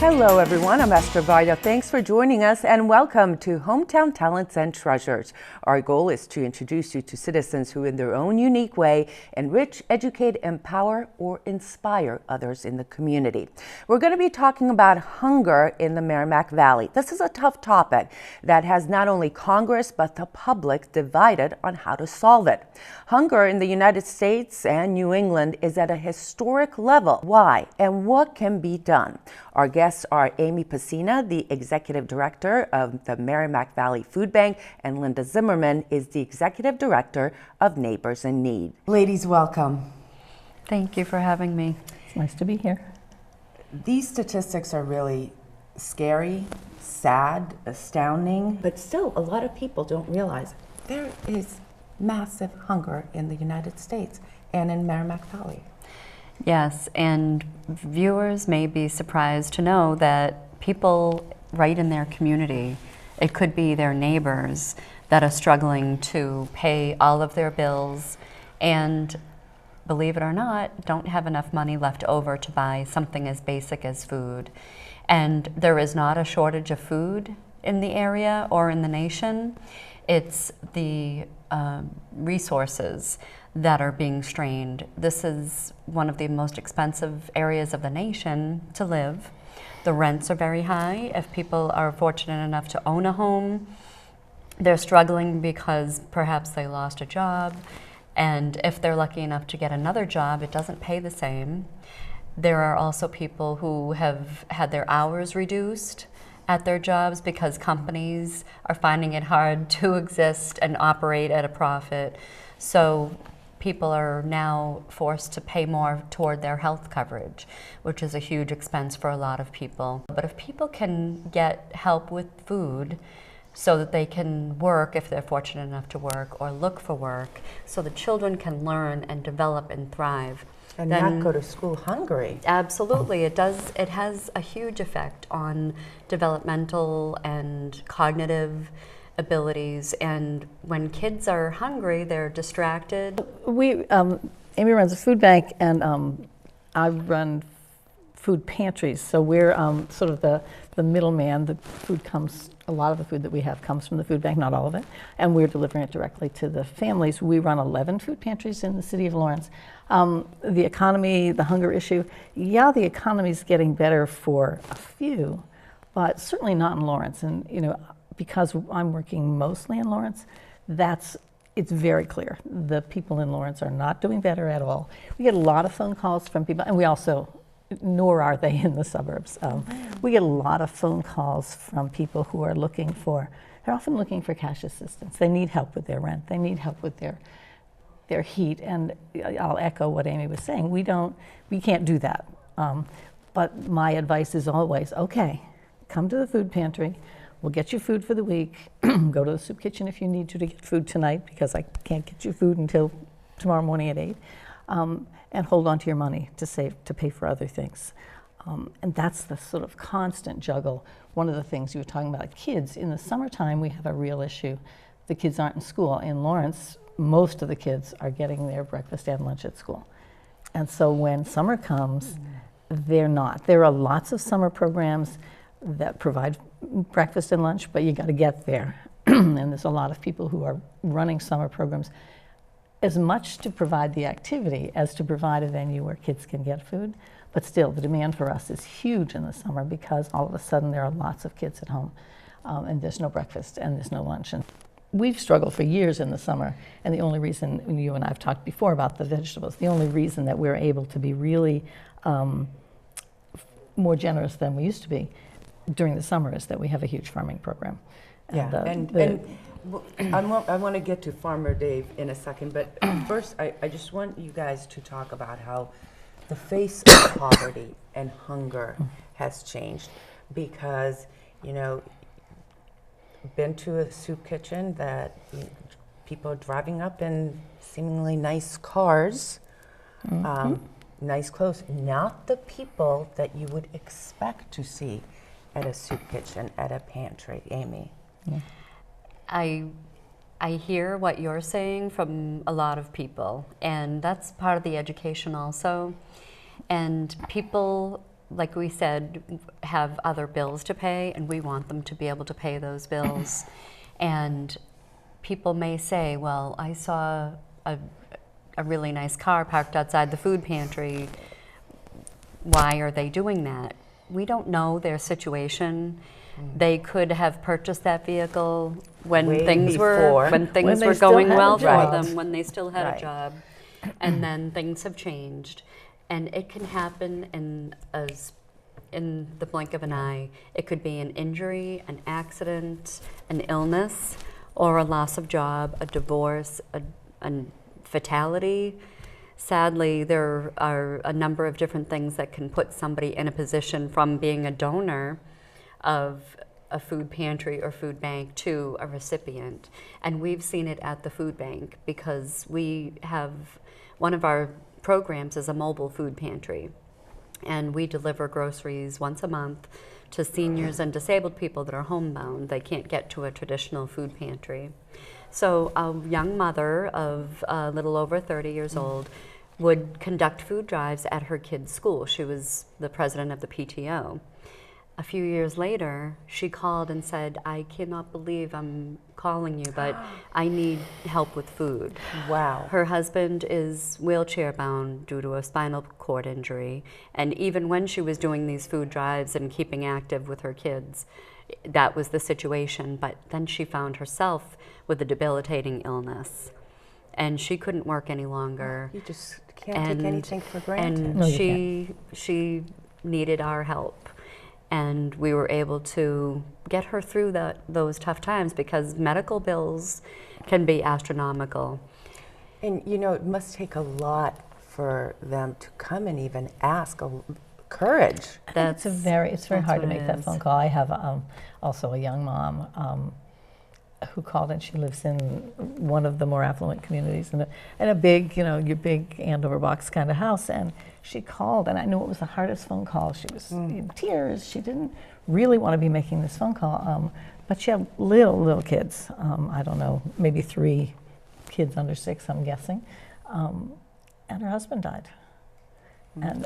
Hello everyone, I'm Eszter Vajda. Thanks for joining us and welcome to Hometown Talents and Treasures. Our goal is to introduce you to citizens who in their own unique way enrich, educate, empower, or inspire others in the community. We're going to be talking about hunger in the Merrimack Valley. This is a tough topic that has not only Congress but the public divided on how to solve it. Hunger in the United States and New England is at a historic level. Why and what can be done? Our guests are Amy Pacina, the Executive Director of the Merrimack Valley Food Bank, and Linda Zimmerman is the Executive Director of Neighbors in Need. Ladies, welcome. Thank you for having me. It's nice to be here. These statistics are really scary, sad, astounding, but still a lot of people don't realize there is massive hunger in the United States and in Merrimack Valley. Yes, and viewers may be surprised to know that people right in their community, it could be their neighbors, that are struggling to pay all of their bills and, believe it or not, don't have enough money left over to buy something as basic as food. And there is not a shortage of food in the area or in the nation. It's the resources that are being strained. This is one of the most expensive areas of the nation to live. The rents are very high. If people are fortunate enough to own a home, they're struggling because perhaps they lost a job, and if they're lucky enough to get another job, it doesn't pay the same. There are also people who have had their hours reduced at their jobs because companies are finding it hard to exist and operate at a profit. So people are now forced to pay more toward their health coverage, which is a huge expense for a lot of people. But if people can get help with food so that they can work if they're fortunate enough to work, or look for work so the children can learn and develop and thrive, and not go to school hungry. Absolutely, it does. It has a huge effect on developmental and cognitive abilities, and when kids are hungry, they're distracted. Amy runs a food bank, and I run food pantries. So we're sort of the middleman. A lot of the food that we have comes from the food bank, not all of it, and we're delivering it directly to the families. We run 11 food pantries in the city of Lawrence. The economy, the hunger issue, the economy is getting better for a few, but certainly not in Lawrence. And because I'm working mostly in Lawrence, it's very clear. The people in Lawrence are not doing better at all. We get a lot of phone calls from people, and we also, nor are they in the suburbs. We get a lot of phone calls from people who are they're often looking for cash assistance. They need help with their rent. They need help with their heat. And I'll echo what Amy was saying. We can't do that. But my advice is always, okay, come to the food pantry. We'll get you food for the week. Go to the soup kitchen if you need to get food tonight, because I can't get you food until tomorrow morning at 8. And hold on to your money to pay for other things. And that's the sort of constant juggle. One of the things you were talking about, kids, in the summertime we have a real issue. The kids aren't in school. In Lawrence, most of the kids are getting their breakfast and lunch at school. And so when summer comes, they're not. There are lots of summer programs that provide breakfast and lunch, but you got to get there. And there's a lot of people who are running summer programs as much to provide the activity as to provide a venue where kids can get food. But still, the demand for us is huge in the summer because all of a sudden there are lots of kids at home, and there's no breakfast and there's no lunch. And we've struggled for years in the summer, and the only reason, you and I have talked before about the vegetables, the only reason that we're able to be really more generous than we used to be during the summer is that we have a huge farming program. I want to get to Farmer Dave in a second, but first I just want you guys to talk about how the face of poverty and hunger has changed, because been to a soup kitchen that people are driving up in seemingly nice cars, nice clothes, not the people that you would expect to see at a soup kitchen, at a pantry. Amy? Yeah. I hear what you're saying from a lot of people, and that's part of the education also. And people like we said, have other bills to pay, and we want them to be able to pay those bills. And people may say, well, I saw a really nice car parked outside the food pantry. Why are they doing that? We don't know their situation. They could have purchased that vehicle when things were going well for them, when they still had a job, and then things have changed. And it can happen in the blink of an eye. It could be an injury, an accident, an illness, or a loss of job, a divorce, a fatality. Sadly, there are a number of different things that can put somebody in a position from being a donor of a food pantry or food bank to a recipient. And we've seen it at the food bank because we have one of our programs is a mobile food pantry. And we deliver groceries once a month to seniors and disabled people that are homebound. They can't get to a traditional food pantry. So a young mother of a little over 30 years old would conduct food drives at her kid's school. She was the president of the PTO. A few years later, she called and said, I cannot believe I'm calling you, but I need help with food. Wow. Her husband is wheelchair bound due to a spinal cord injury, and even when she was doing these food drives and keeping active with her kids, that was the situation. But then she found herself with a debilitating illness, and she couldn't work any longer. You just can't take anything for granted. And No, she needed our help. And we were able to get her through those tough times because medical bills can be astronomical. And you know, it must take a lot for them to come and even ask. Courage. It's very hard to make that phone call. I have also a young mom who called, and she lives in one of the more affluent communities in a big, your big Andover box kind of house. And she called, and I knew it was the hardest phone call. She was in tears. She didn't really want to be making this phone call, but she had little kids. I don't know, maybe 3 kids under 6, I'm guessing. And her husband died. And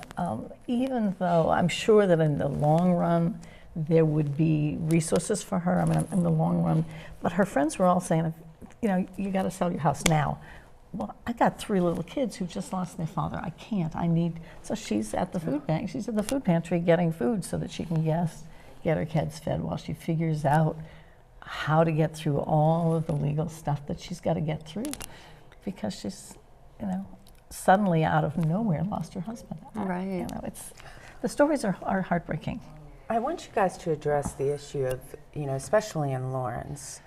even though I'm sure that in the long run, there would be resources for her, in the long run, but her friends were all saying, you got to sell your house now. Well, I got 3 little kids who just lost their father. I can't, so she's at the food bank, she's at the food pantry getting food so that she can get her kids fed while she figures out how to get through all of the legal stuff that she's got to get through because she's, suddenly out of nowhere lost her husband. Right. The stories are heartbreaking. I want you guys to address the issue of, especially in Lawrence,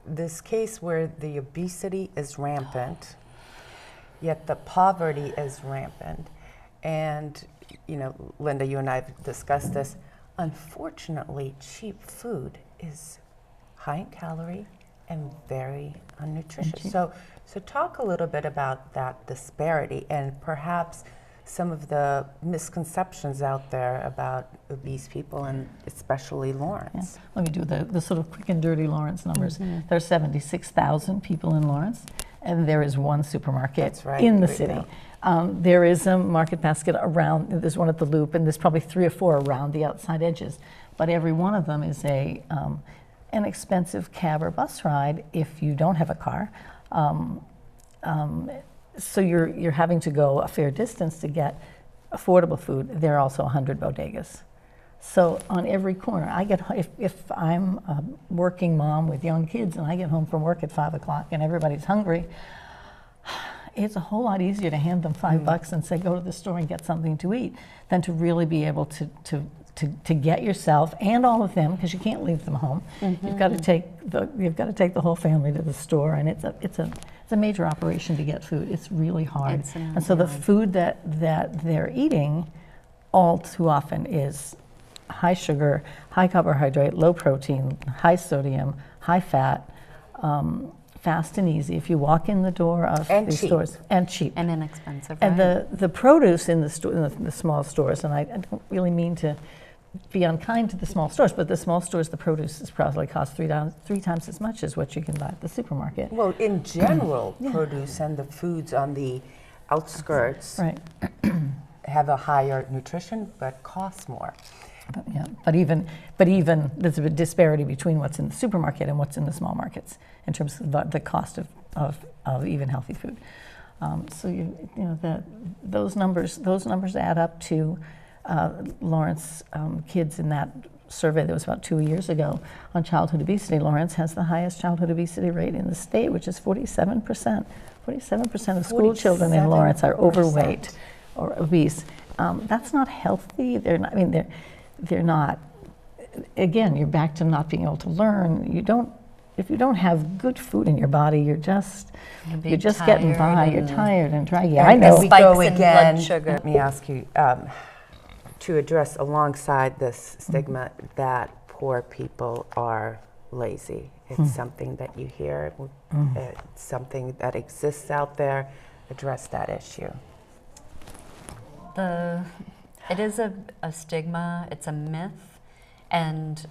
this case where the obesity is rampant, yet the poverty is rampant. And, Linda, you and I have discussed this. Unfortunately, cheap food is high in calorie and very unnutritious. So talk a little bit about that disparity and perhaps some of the misconceptions out there about obese people, and especially Lawrence. Yeah. Let me do the sort of quick and dirty Lawrence numbers. There are 76,000 people in Lawrence, and there is 1 supermarket in the city. There is a market basket around, there's one at the Loop, and there's probably 3 or 4 around the outside edges. But every one of them is an expensive cab or bus ride if you don't have a car. So you're having to go a fair distance to get affordable food. There are also 100 bodegas. So on every corner, if I'm a working mom with young kids and I get home from work at 5 o'clock and everybody's hungry, it's a whole lot easier to hand them $5 and say, go to the store and get something to eat than to really be able to get yourself and all of them, because you can't leave them home. You've got to take the whole family to the store, and it's a major operation to get food. It's really hard. And so the food that they're eating all too often is high sugar, high carbohydrate, low protein, high sodium, high fat, fast and easy. If you walk in the door of these stores, and cheap and inexpensive, and the produce in the small stores, and I don't really mean to be unkind to the small stores, but the small stores, the produce is probably cost 3 times as much as what you can buy at the supermarket. Well, in general, produce and the foods on the outskirts, right, have a higher nutrition but cost more. Yeah, but even there's a disparity between what's in the supermarket and what's in the small markets in terms of the cost of even healthy food. So you know those numbers add up to Lawrence kids in that survey that was about 2 years ago on childhood obesity. Lawrence has the highest childhood obesity rate in the state, which is 47%. 47% of school children in Lawrence are overweight or obese. That's not healthy. They're not. I mean, they're not. Again, you're back to not being able to learn. If you don't have good food in your body, you're just getting by. You're tired and dry. Yeah, I know. We go again. Let me ask you to address alongside this stigma that poor people are lazy. It's something that you hear. It's something that exists out there. Address that issue. It is a stigma. It's a myth, and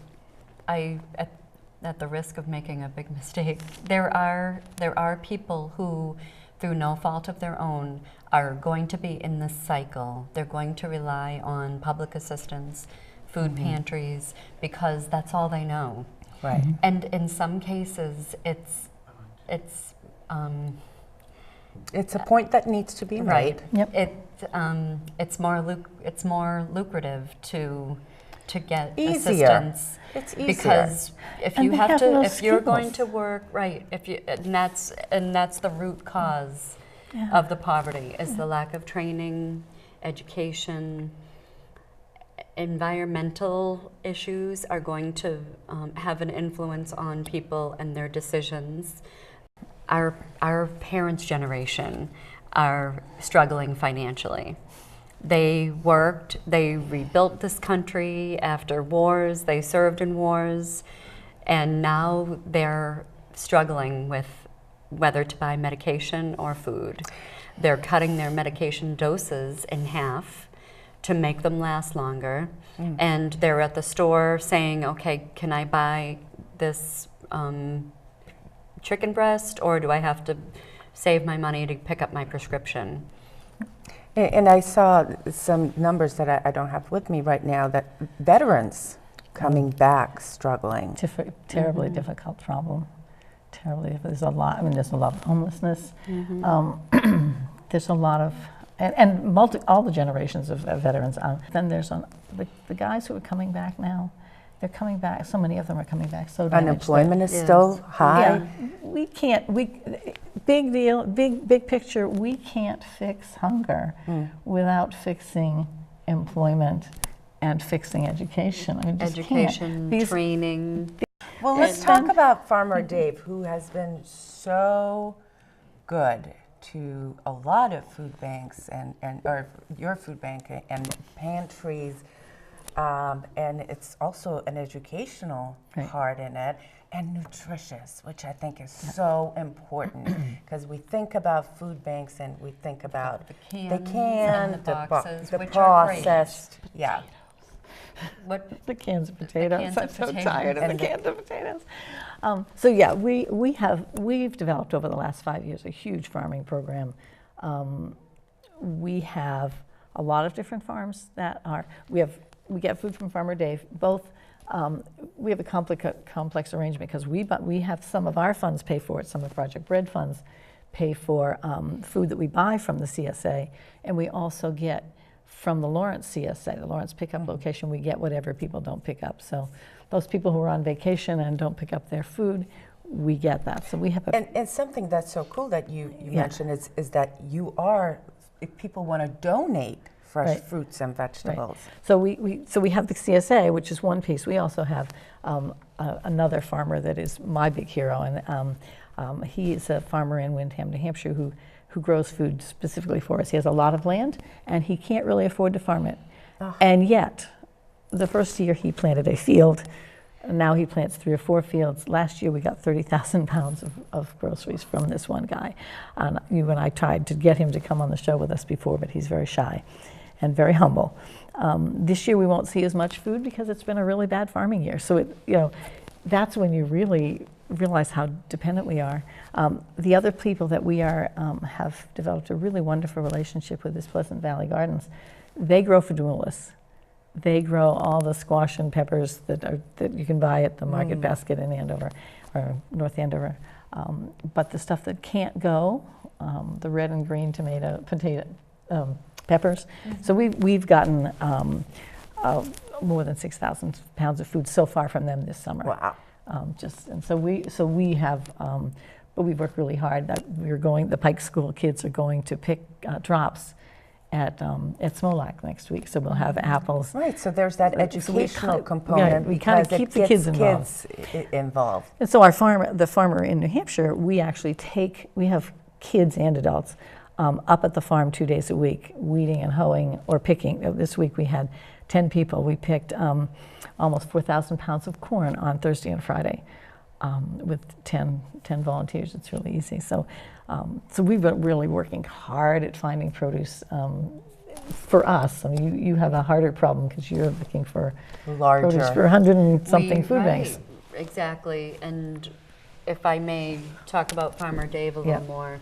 at the risk of making a big mistake, there are people who, through no fault of their own, are going to be in this cycle. They're going to rely on public assistance, food pantries, because that's all they know. Right. And in some cases, it's a point that needs to be made. Yep. It's more lucrative to get Easier. assistance. It's easier. Because if And you they have have to, no if you're going skills. to work, right? And that's the root cause of the poverty is the lack of training, education. Environmental issues are going to have an influence on people and their decisions. Our parents' generation are struggling financially. They worked, they rebuilt this country after wars, they served in wars, and now they're struggling with whether to buy medication or food. They're cutting their medication doses in half to make them last longer, and they're at the store saying, okay, can I buy this chicken breast, or do I have to save my money to pick up my prescription? And I saw some numbers that I don't have with me right now that veterans coming back struggling. Terribly difficult problem. Terribly. There's a lot. I mean, there's a lot of homelessness. There's a lot of, and all the generations of veterans. Then there's the guys who are coming back now. They're coming back. So many of them are coming back so damaged. Unemployment is still high. Yeah, we can't. Big deal. Big picture. We can't fix hunger without fixing employment and fixing education. I mean, just Education, can't. training. Well, let's talk about Farmer Dave, who has been so good to a lot of food banks or your food bank and pantries. And it's also an educational part in it, and nutritious, which I think is so important, because we think about food banks and we think about the cans and the boxes, the which processed, are great. Yeah. The cans of potatoes. cans I'm of so potatoes. tired of And the cans of potatoes. So yeah, we've developed over the last 5 years a huge farming program. We have a lot of different farms that are. We get food from Farmer Dave. Both we have a complex arrangement because we have some of our funds pay for it. Some of the Project Bread funds pay for food that we buy from the CSA, and we also get from the Lawrence CSA, the Lawrence pickup location. We get whatever people don't pick up. So those people who are on vacation and don't pick up their food, we get that. So we have and something that's so cool that you mentioned is that you are, if people want to donate fresh fruits and vegetables. Right. So we have the CSA, which is one piece. We also have another farmer that is my big hero, and he is a farmer in Windham, New Hampshire, who grows food specifically for us. He has a lot of land, and he can't really afford to farm it. And yet, the first year he planted a field, and now he plants 3 or 4 fields. Last year we got 30,000 pounds of groceries from this one guy. And you and I tried to get him to come on the show with us before, but he's very shy and very humble. This year we won't see as much food because it's been a really bad farming year. So that's when you really realize how dependent we are. The other people that we are have developed a really wonderful relationship with is Pleasant Valley Gardens. They grow Fedulis. They grow all the squash and peppers that you can buy at the market basket in Andover, or North Andover. But the stuff that can't go, the red and green potato, peppers. So we've gotten more than 6,000 pounds of food so far from them this summer. Wow. So we have, but we work really hard. The Pike School kids are going to pick drops at Smolac next week. So we'll have apples. Right. So there's that educational component. Yeah, we kind of keep the kids involved. And so the farmer in New Hampshire, we have kids and adults up at the farm 2 days a week, weeding and hoeing or picking. This week we had 10 people. We picked almost 4,000 pounds of corn on Thursday and Friday with 10 volunteers. It's really easy. So we've been really working hard at finding produce for us. I mean, you have a harder problem because you're looking for larger produce for 100 and something food banks. Exactly. And if I may talk about Farmer Dave a little more,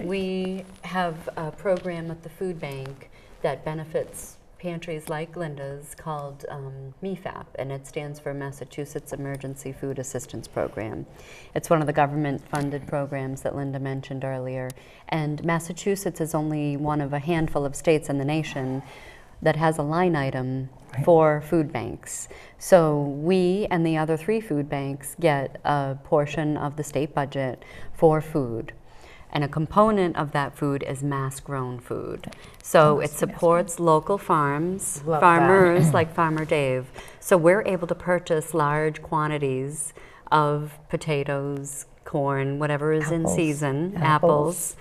we have a program at the food bank that benefits pantries like Linda's called MEFAP, and it stands for Massachusetts Emergency Food Assistance Program. It's one of the government-funded programs that Linda mentioned earlier, and Massachusetts is only one of a handful of states in the nation that has a line item for food banks. So we and the other 3 food banks get a portion of the state budget for food. And a component of that food is mass-grown food. So it supports local farmers like Farmer Dave. So we're able to purchase large quantities of potatoes, corn, whatever is in season, apples,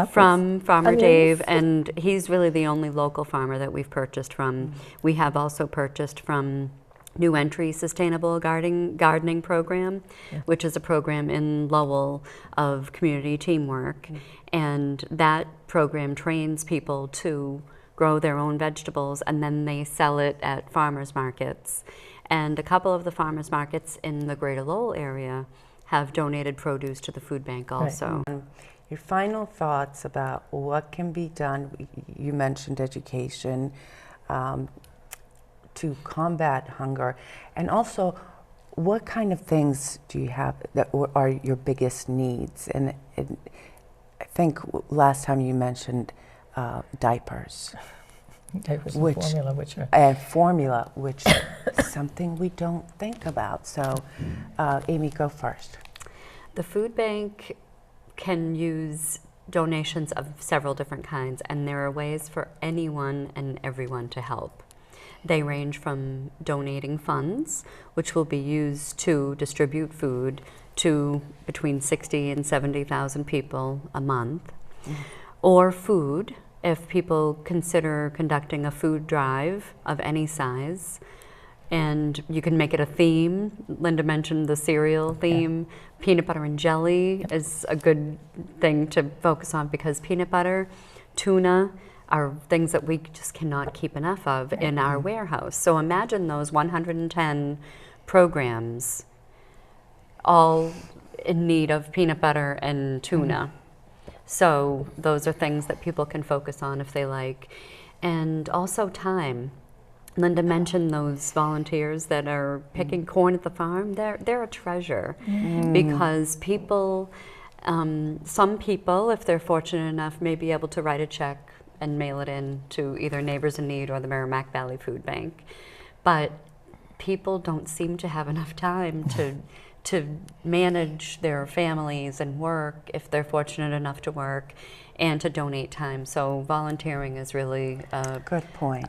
from Farmer Dave, and he's really the only local farmer that we've purchased from. We have also purchased from New Entry Sustainable Gardening Program, which is a program in Lowell of community teamwork. And that program trains people to grow their own vegetables, and then they sell it at farmers markets. And a couple of the farmers markets in the greater Lowell area have donated produce to the food bank also. Right. Your final thoughts about what can be done. You mentioned education, to combat hunger, and also what kind of things do you have that are your biggest needs? And I think last time you mentioned diapers. Diapers and formula, which is something we don't think about. So Amy, go first. The food bank can use donations of several different kinds, and there are ways for anyone and everyone to help. They range from donating funds, which will be used to distribute food to between 60 and 70,000 people a month, or food, if people consider conducting a food drive of any size. And you can make it a theme. Linda mentioned the cereal theme. Peanut butter and jelly is a good thing to focus on, because peanut butter, tuna, are things that we just cannot keep enough of in our warehouse. So imagine those 110 programs all in need of peanut butter and tuna. So those are things that people can focus on if they like. And also time. Linda mentioned those volunteers that are picking corn at the farm. They're a treasure, because people, some people, if they're fortunate enough, may be able to write a check and mail it in to either Neighbors in Need or the Merrimack Valley Food Bank. But people don't seem to have enough time to manage their families and work, if they're fortunate enough to work, and to donate time. So volunteering is really good point.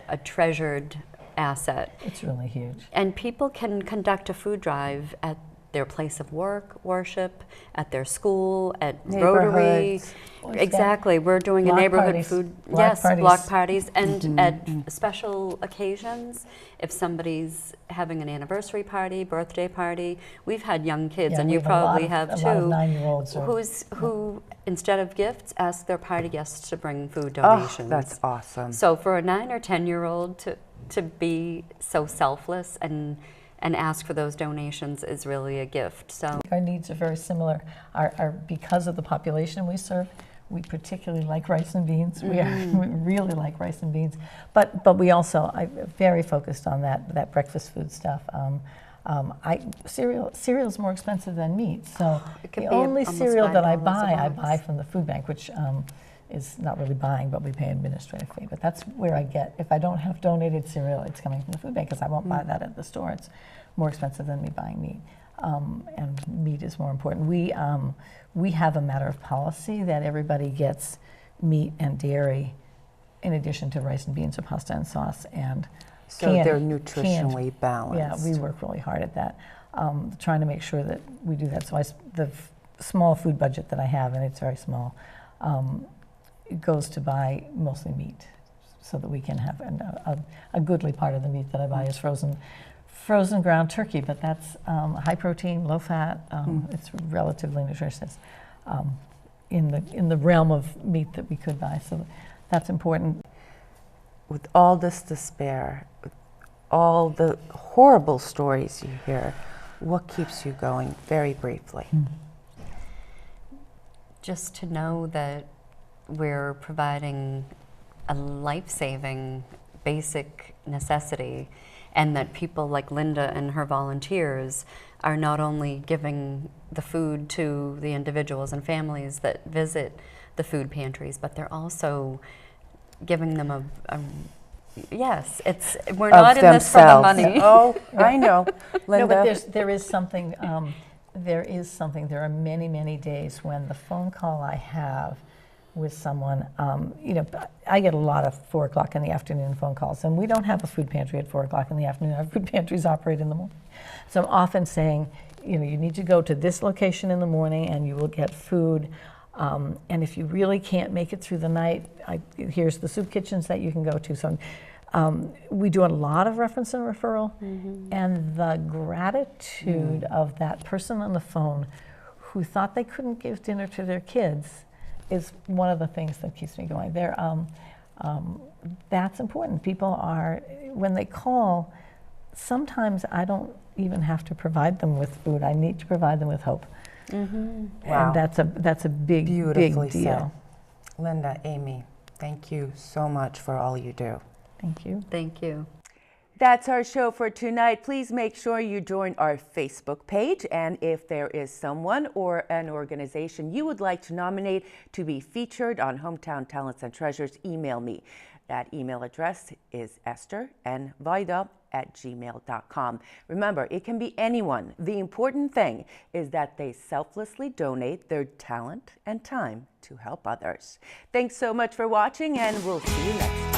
A treasured asset. It's really huge. And people can conduct a food drive at their place of work, worship, at their school, at Rotary. Exactly. We're doing a neighborhood food, block parties, and at special occasions, if somebody's having an anniversary party, birthday party. We've had young kids, and you probably have too, a lot of 9-year-olds who instead of gifts ask their party guests to bring food donations. Oh, that's awesome. So for a 9 or 10-year-old to be so selfless and ask for those donations is really a gift. So our needs are very similar. Our because of the population we serve, We particularly like rice and beans. We really like rice and beans. But we also, I'm very focused on that breakfast food stuff. Cereal's more expensive than meat, so the only cereal that I buy from the food bank, which is not really buying, but we pay administrative fee. But that's where I get, if I don't have donated cereal, it's coming from the food bank, because I won't buy that at the store. It's more expensive than me buying meat, and meat is more important. We have a matter of policy that everybody gets meat and dairy in addition to rice and beans or pasta and sauce, and so they're nutritionally balanced. Yeah, we work really hard at that, trying to make sure that we do that. So the small food budget that I have, and it's very small, it goes to buy mostly meat, so that we can have a goodly part of the meat that I buy is frozen ground turkey, but that's high protein, low fat. It's relatively nutritious in the realm of meat that we could buy. So that's important. With all this despair, with all the horrible stories you hear, what keeps you going, very briefly? Just to know that we're providing a life-saving basic necessity, and that people like Linda and her volunteers are not only giving the food to the individuals and families that visit the food pantries, but they're also giving them yes, we're not in this for the money. Oh, I know, Linda. No, but there is something. There are many, many days when the phone call I have with someone, I get a lot of 4 o'clock in the afternoon phone calls, and we don't have a food pantry at 4 o'clock in the afternoon. Our food pantries operate in the morning. So I'm often saying, you need to go to this location in the morning and you will get food. And if you really can't make it through the night, here's the soup kitchens that you can go to. So we do a lot of reference and referral, and the gratitude of that person on the phone who thought they couldn't give dinner to their kids is one of the things that keeps me going. That's important. People are, when they call, sometimes I don't even have to provide them with food. I need to provide them with hope. Wow. And that's a big, Beautifully big deal. said. Linda, Amy, thank you so much for all you do. Thank you. Thank you. That's our show for tonight. Please make sure you join our Facebook page, and if there is someone or an organization you would like to nominate to be featured on Hometown Talents and Treasures, email me. That email address is eszterandvajda@gmail.com. Remember, it can be anyone. The important thing is that they selflessly donate their talent and time to help others. Thanks so much for watching, and we'll see you next time.